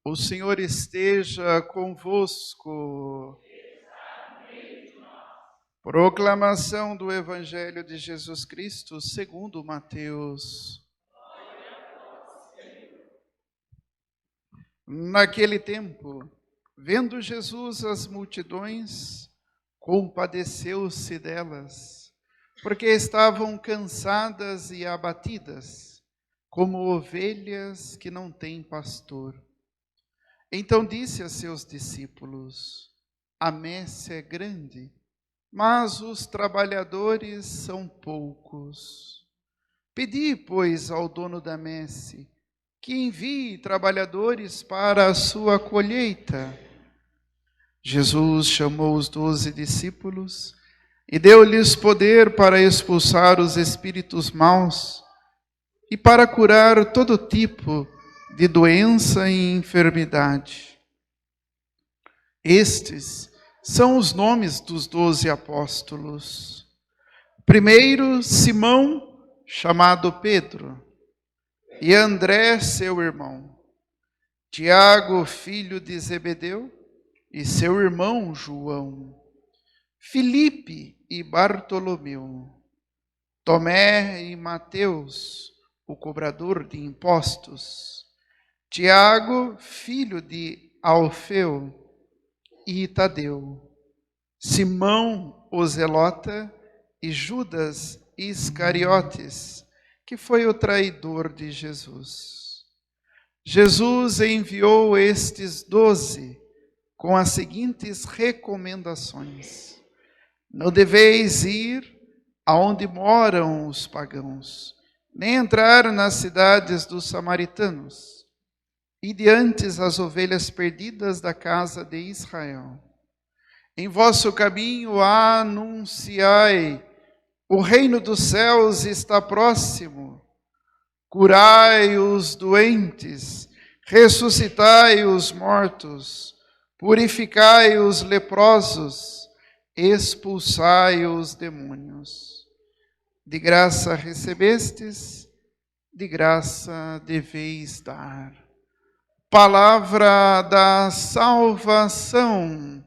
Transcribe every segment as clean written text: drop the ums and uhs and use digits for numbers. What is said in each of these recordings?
O Senhor esteja convosco. Proclamação do Evangelho de Jesus Cristo segundo Mateus. Naquele tempo, vendo Jesus as multidões, compadeceu-se delas, porque estavam cansadas e abatidas, como ovelhas que não têm pastor. Então disse a seus discípulos: a messe é grande, mas os trabalhadores são poucos. Pedi, pois, ao dono da messe que envie trabalhadores para a sua colheita. Jesus chamou os 12 discípulos e deu-lhes poder para expulsar os espíritos maus e para curar todo tipo de doença e enfermidade. Estes são os nomes dos 12 apóstolos. Primeiro, Simão, chamado Pedro, e André, seu irmão, Tiago, filho de Zebedeu, e seu irmão João, Filipe e Bartolomeu, Tomé e Mateus, o cobrador de impostos, Tiago, filho de Alfeu, e Tadeu, Simão, o zelota, e Judas Iscariotes, que foi o traidor de Jesus. Jesus enviou estes 12 com as seguintes recomendações: não deveis ir aonde moram os pagãos, nem entrar nas cidades dos samaritanos, e diante as ovelhas perdidas da casa de Israel. Em vosso caminho anunciai: o reino dos céus está próximo. Curai os doentes, ressuscitai os mortos, purificai os leprosos, expulsai os demônios. De graça recebestes, de graça deveis dar. Palavra da salvação.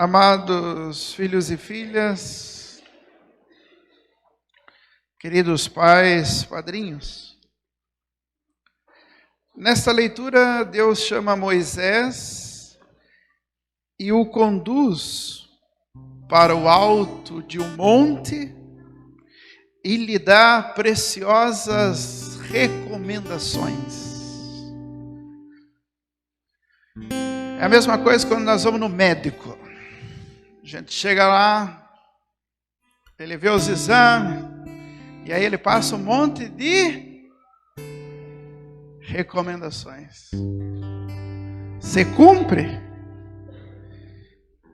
Amados filhos e filhas, queridos pais, padrinhos, nesta leitura Deus chama Moisés e o conduz para o alto de um monte e lhe dá preciosas recomendações. É a mesma coisa quando nós vamos no médico. A gente chega lá, ele vê os exames, e aí ele passa um monte de recomendações. Você cumpre?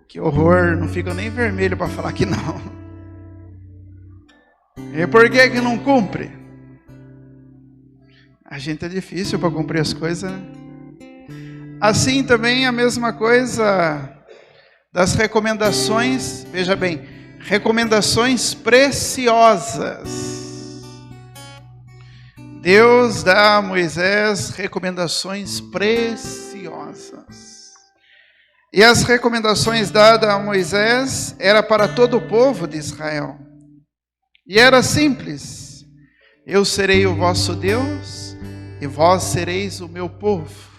Que horror, não fica nem vermelho para falar que não. E por que não cumpre? A gente é difícil para cumprir as coisas, né? Assim também a mesma coisa das recomendações, veja bem, recomendações preciosas. Deus dá a Moisés recomendações preciosas. E as recomendações dadas a Moisés era para todo o povo de Israel. E era simples: eu serei o vosso Deus e vós sereis o meu povo.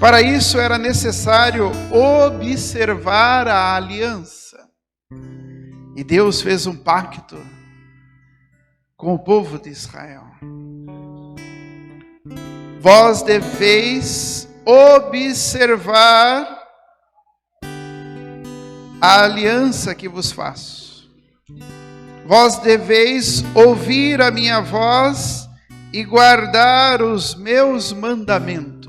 Para isso era necessário observar a aliança. E Deus fez um pacto com o povo de Israel. Vós deveis observar a aliança que vos faço. Vós deveis ouvir a minha voz e guardar os meus mandamentos.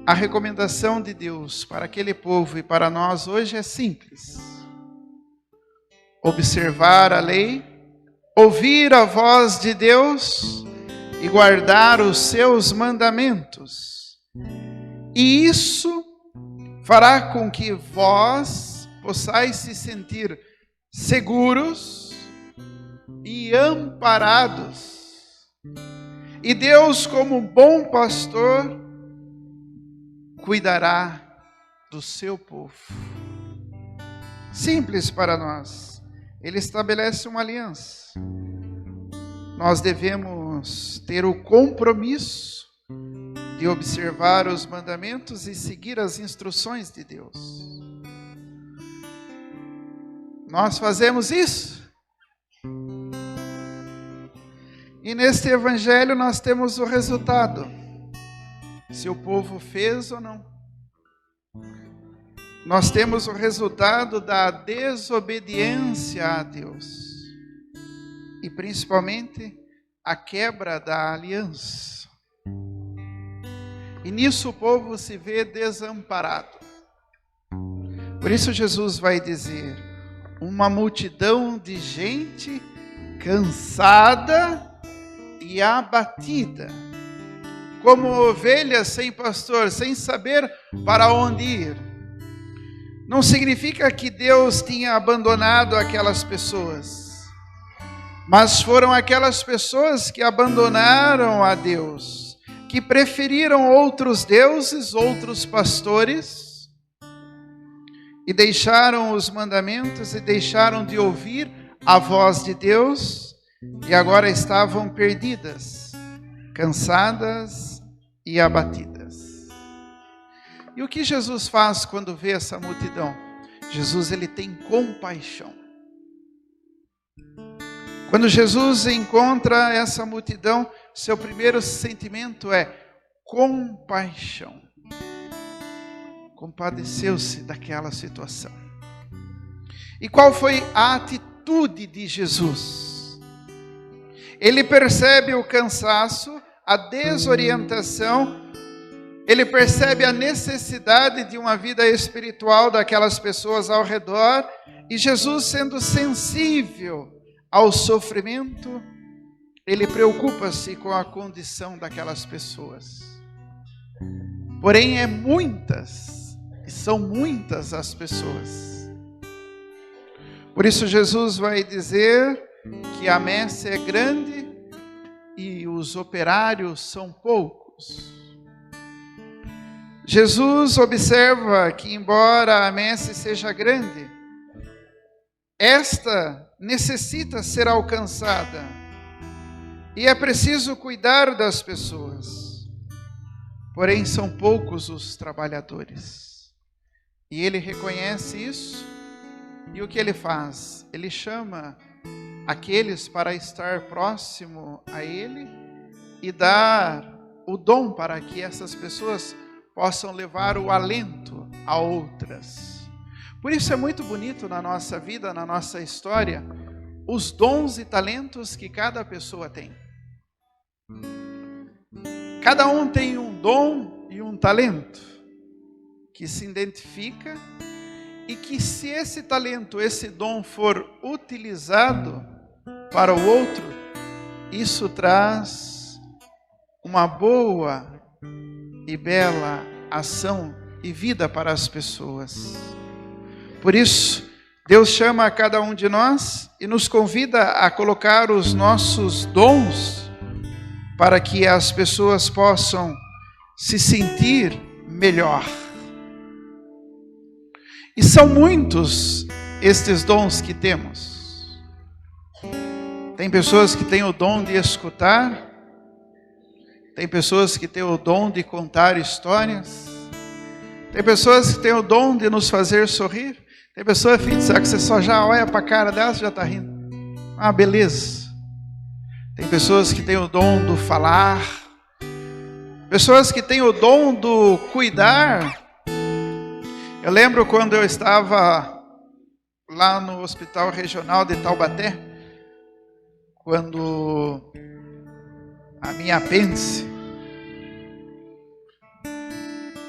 A recomendação de Deus para aquele povo e para nós hoje é simples: observar a lei, ouvir a voz de Deus e guardar os seus mandamentos. E isso fará com que vós possais se sentir seguros e amparados. E Deus, como bom pastor, cuidará do seu povo. Simples para nós. Ele estabelece uma aliança. Nós devemos ter o compromisso de observar os mandamentos e seguir as instruções de Deus. Nós fazemos isso. E neste evangelho nós temos o resultado. Se o povo fez ou não. Nós temos o resultado da desobediência a Deus. E principalmente a quebra da aliança. E nisso o povo se vê desamparado. Por isso Jesus vai dizer: uma multidão de gente cansada e abatida, como ovelhas sem pastor, sem saber para onde ir. Não significa que Deus tinha abandonado aquelas pessoas, mas foram aquelas pessoas que abandonaram a Deus, que preferiram outros deuses, outros pastores, e deixaram os mandamentos e deixaram de ouvir a voz de Deus, e agora estavam perdidas, cansadas e abatidas. E o que Jesus faz quando vê essa multidão? Jesus, ele tem compaixão. Quando Jesus encontra essa multidão, seu primeiro sentimento é compaixão. Compadeceu-se daquela situação. E qual foi a atitude de Jesus? Ele percebe o cansaço, a desorientação, ele percebe a necessidade de uma vida espiritual daquelas pessoas ao redor, e Jesus, sendo sensível ao sofrimento, ele preocupa-se com a condição daquelas pessoas. Porém, e são muitas as pessoas. Por isso Jesus vai dizer que a messe é grande e os operários são poucos. Jesus observa que, embora a messe seja grande, esta necessita ser alcançada. E é preciso cuidar das pessoas. Porém, são poucos os trabalhadores. E ele reconhece isso. E o que ele faz? Ele chama aqueles para estar próximo a ele e dar o dom para que essas pessoas possam levar o alento a outras. Por isso é muito bonito na nossa vida, na nossa história, os dons e talentos que cada pessoa tem. Cada um tem um dom e um talento que se identifica e que, se esse talento, esse dom for utilizado para o outro, isso traz uma boa e bela ação e vida para as pessoas. Por isso, Deus chama a cada um de nós e nos convida a colocar os nossos dons para que as pessoas possam se sentir melhor. E são muitos estes dons que temos. Tem pessoas que têm o dom de escutar, tem pessoas que têm o dom de contar histórias, tem pessoas que têm o dom de nos fazer sorrir, tem pessoas que você só já olha para a cara dela e já está rindo. Ah, beleza. Tem pessoas que têm o dom do falar, pessoas que têm o dom do cuidar. Eu lembro quando eu estava lá no Hospital Regional de Taubaté, quando a minha apêndice,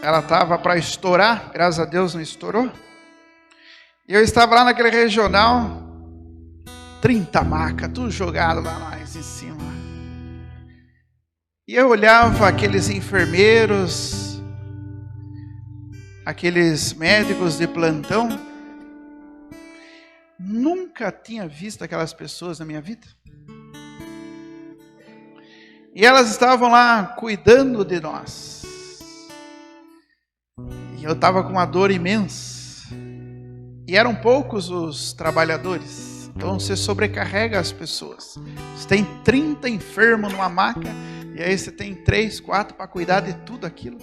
ela estava para estourar, graças a Deus não estourou. E eu estava lá naquele regional, 30 macas, tudo jogado lá mais em cima. E eu olhava aqueles enfermeiros, aqueles médicos de plantão. Nunca tinha visto aquelas pessoas na minha vida. E elas estavam lá cuidando de nós. E eu estava com uma dor imensa. E eram poucos os trabalhadores. Então você sobrecarrega as pessoas. Você tem 30 enfermos numa maca. E aí você tem 3, 4 para cuidar de tudo aquilo.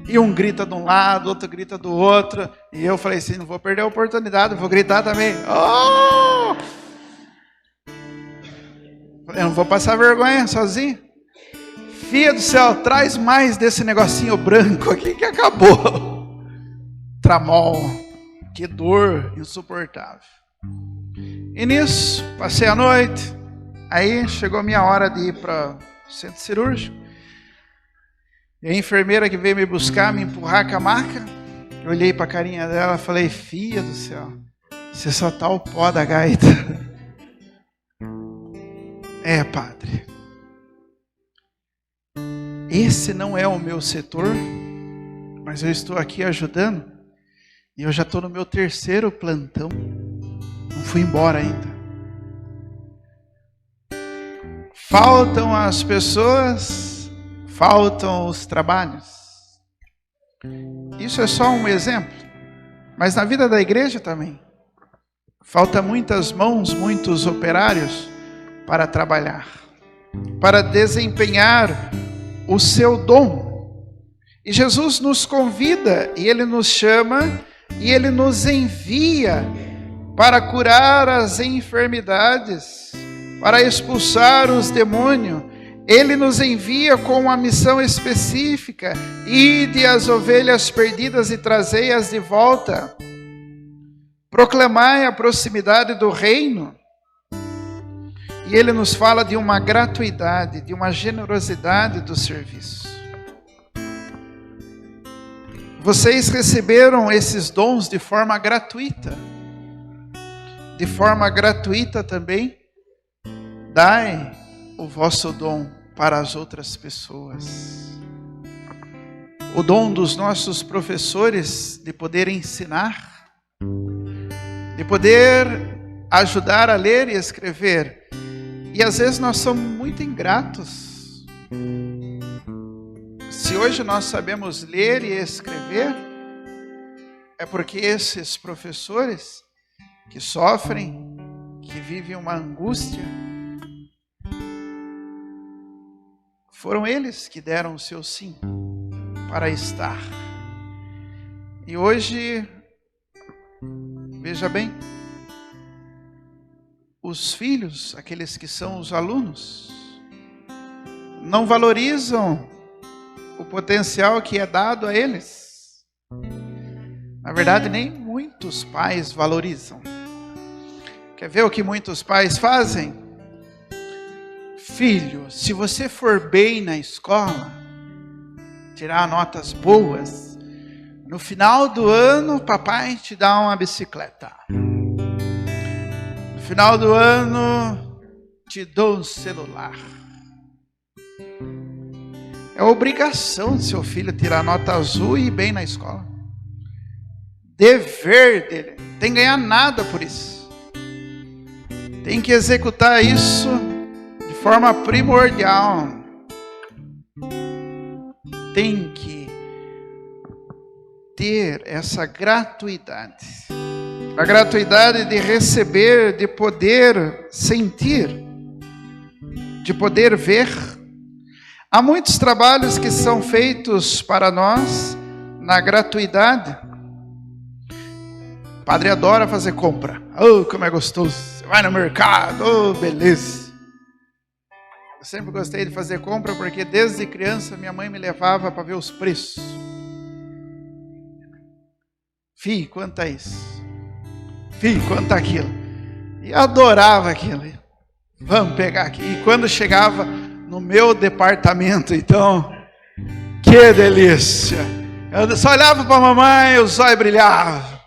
E um grita de um lado, outro grita do outro. E eu falei assim, não vou perder a oportunidade, vou gritar também. Oh! Eu não vou passar vergonha sozinho. Filha do céu, traz mais desse negocinho branco aqui que acabou. Tramol. Que dor insuportável. E nisso, passei a noite. Aí chegou a minha hora de ir para o centro cirúrgico. E a enfermeira que veio me buscar, me empurrar com a maca. Eu olhei para a carinha dela e falei, filha do céu, você só tá o pó da gaita. É, padre. Esse não é o meu setor, mas eu estou aqui ajudando. E eu já estou no meu 3º plantão. Não fui embora ainda. Faltam as pessoas, faltam os trabalhos. Isso é só um exemplo. Mas na vida da igreja também. Falta muitas mãos, muitos operários para trabalhar, para desempenhar o seu dom. E Jesus nos convida, e Ele nos chama, e Ele nos envia para curar as enfermidades, para expulsar os demônios. Ele nos envia com uma missão específica: ide as ovelhas perdidas e trazei-as de volta. Proclamai a proximidade do reino. E ele nos fala de uma gratuidade, de uma generosidade do serviço. Vocês receberam esses dons de forma gratuita. De forma gratuita também, dai o vosso dom para as outras pessoas. O dom dos nossos professores de poder ensinar, de poder ajudar a ler e escrever. E às vezes nós somos muito ingratos. Se hoje nós sabemos ler e escrever, é porque esses professores que sofrem, que vivem uma angústia, foram eles que deram o seu sim para estar. E hoje, veja bem, os filhos, aqueles que são os alunos, não valorizam o potencial que é dado a eles. Na verdade, nem muitos pais valorizam. Quer ver o que muitos pais fazem? Filho, se você for bem na escola, tirar notas boas, no final do ano, papai te dá uma bicicleta. No final do ano, te dou um celular. É obrigação de seu filho tirar nota azul e ir bem na escola. Dever dele. Tem que ganhar nada por isso. Tem que executar isso de forma primordial. Tem que ter essa gratuidade. A gratuidade de receber, de poder sentir, de poder ver. Há muitos trabalhos que são feitos para nós na gratuidade. O padre adora fazer compra. Oh, como é gostoso. Você vai no mercado, oh, beleza. Eu sempre gostei de fazer compra porque desde criança minha mãe me levava para ver os preços. Fih, quanto é isso? Fih, quanto é aquilo? E adorava aquilo. Vamos pegar aqui. E quando chegava no meu departamento, então, que delícia. Eu só olhava para a mamãe, os olhos brilhavam.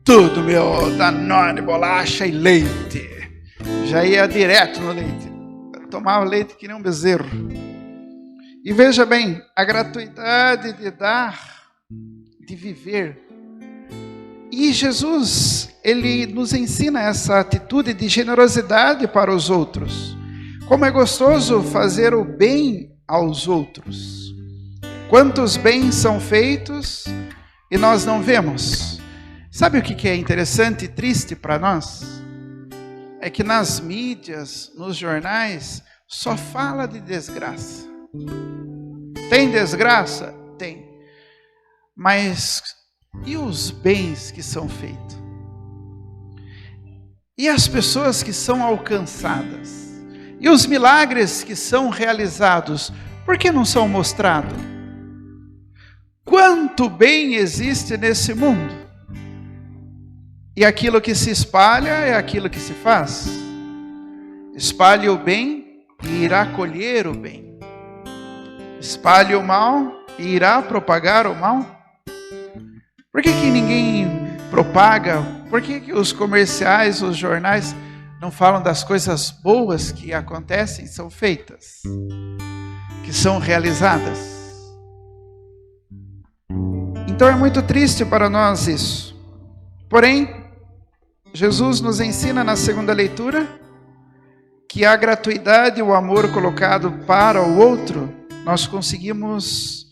Tudo meu, Danone, bolacha e leite. Já ia direto no leite. Eu tomava leite que nem um bezerro. E veja bem, a gratuidade de dar, de viver. E Jesus, ele nos ensina essa atitude de generosidade para os outros. Como é gostoso fazer o bem aos outros. Quantos bens são feitos e nós não vemos? Sabe o que é interessante e triste para nós? É que nas mídias, nos jornais, só fala de desgraça. Tem desgraça? Tem. Mas e os bens que são feitos? E as pessoas que são alcançadas? E os milagres que são realizados? Por que não são mostrados? Quanto bem existe nesse mundo? E aquilo que se espalha é aquilo que se faz. Espalhe o bem e irá colher o bem. Espalhe o mal e irá propagar o mal. Por que ninguém propaga? Por que os comerciais, os jornais não falam das coisas boas que acontecem, são feitas, que são realizadas? Então é muito triste para nós isso. Porém, Jesus nos ensina na segunda leitura que a gratuidade e o amor colocado para o outro, nós conseguimos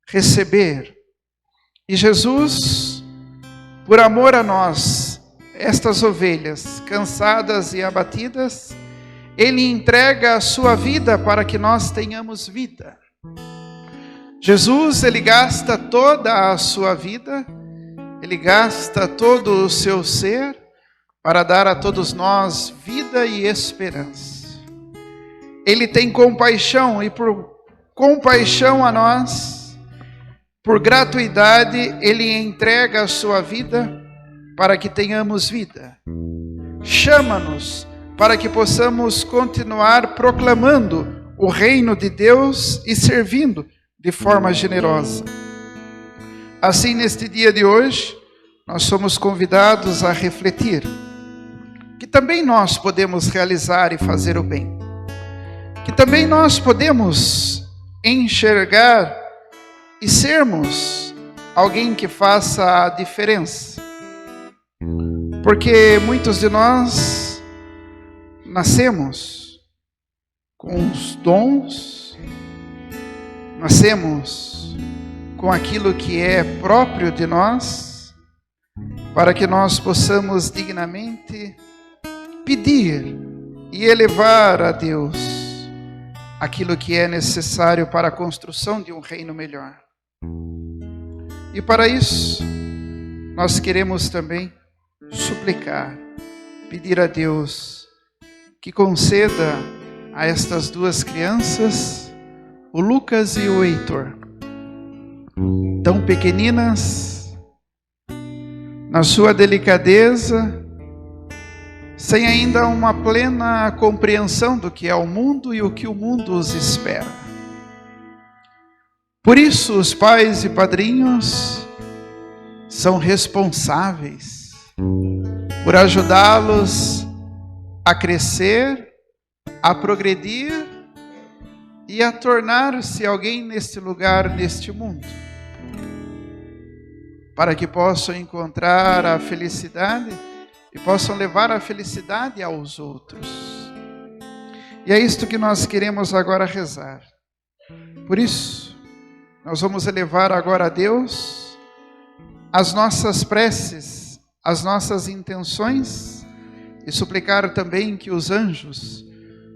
receber. E Jesus, por amor a nós, estas ovelhas cansadas e abatidas, Ele entrega a sua vida para que nós tenhamos vida. Jesus, Ele gasta toda a sua vida, Ele gasta todo o seu ser para dar a todos nós vida e esperança. Ele tem compaixão e por compaixão a nós, por gratuidade, Ele entrega a sua vida para que tenhamos vida. Chama-nos para que possamos continuar proclamando o reino de Deus e servindo de forma generosa. Assim, neste dia de hoje, nós somos convidados a refletir que também nós podemos realizar e fazer o bem. Que também nós podemos enxergar e sermos alguém que faça a diferença. Porque muitos de nós nascemos com os dons, nascemos com aquilo que é próprio de nós, para que nós possamos dignamente pedir e elevar a Deus aquilo que é necessário para a construção de um reino melhor. E para isso, nós queremos também suplicar, pedir a Deus que conceda a estas duas crianças, o Lucas e o Heitor, tão pequeninas, na sua delicadeza, sem ainda uma plena compreensão do que é o mundo e o que o mundo os espera. Por isso, os pais e padrinhos são responsáveis por ajudá-los a crescer, a progredir e a tornar-se alguém neste lugar, neste mundo, para que possam encontrar a felicidade e possam levar a felicidade aos outros. E é isto que nós queremos agora rezar. Por isso, nós vamos elevar agora a Deus as nossas preces, as nossas intenções e suplicar também que os anjos,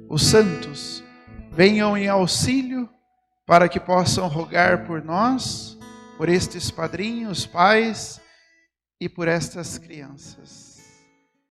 os santos, venham em auxílio para que possam rogar por nós, por estes padrinhos, pais e por estas crianças.